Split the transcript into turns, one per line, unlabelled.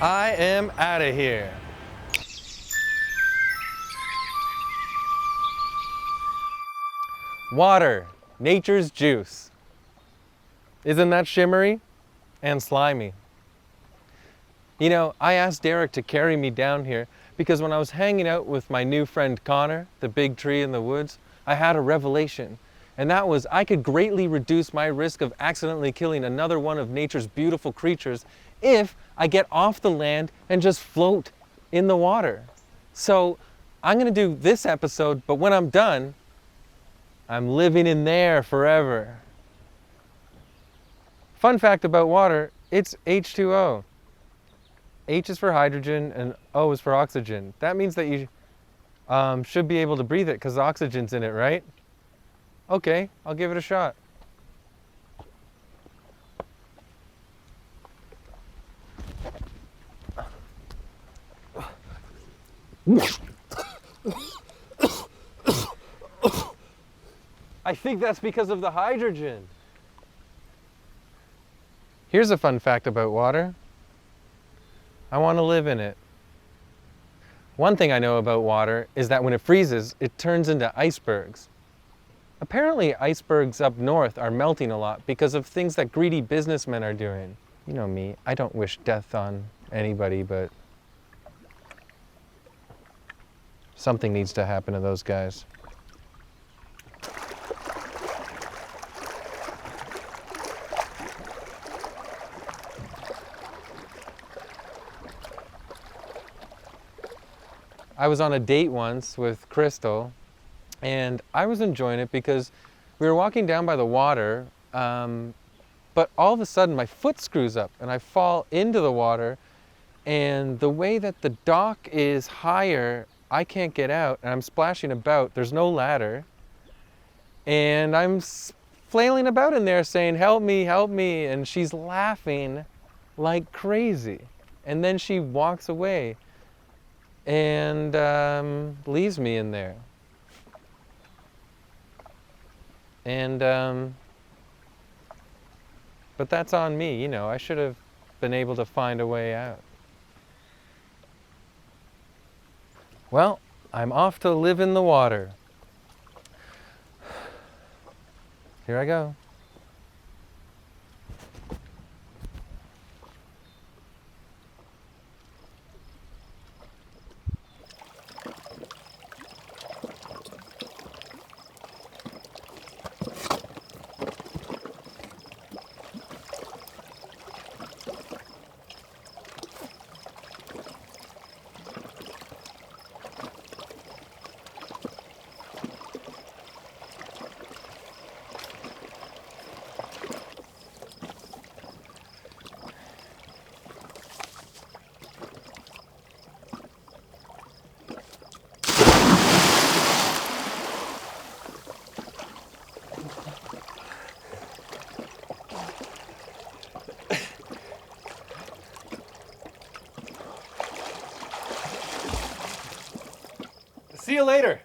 I am out of here. Water, nature's juice. Isn't that shimmery and slimy? You know, I asked Derek to carry me down here because when I was hanging out with my new friend Connor, the big tree in the woods, I had a revelation. And that was I could greatly reduce my risk of accidentally killing another one of nature's beautiful creatures if I get off the land and just float in the water. So I'm gonna do this episode, but when I'm done, I'm living in there forever. Fun fact about water, it's H2O. H is for hydrogen and O is for oxygen. That means that you should be able to breathe it because oxygen's in it, right? Okay, I'll give it a shot. I think that's because of the hydrogen. Here's a fun fact about water. I want to live in it. One thing I know about water is that when it freezes, it turns into icebergs. Apparently, icebergs up north are melting a lot because of things that greedy businessmen are doing. You know me, I don't wish death on anybody, but something needs to happen to those guys. I was on a date once with Crystal, and I was enjoying it because we were walking down by the water, but all of a sudden my foot screws up and I fall into the water, and the way that the dock is higher, I can't get out, and I'm splashing about. There's no ladder, and I'm flailing about in there saying, help me, and she's laughing like crazy. And then she walks away and leaves me in there. And, but that's on me, you know, I should have been able to find a way out. Well, I'm off to live in the water. Here I go. See you later.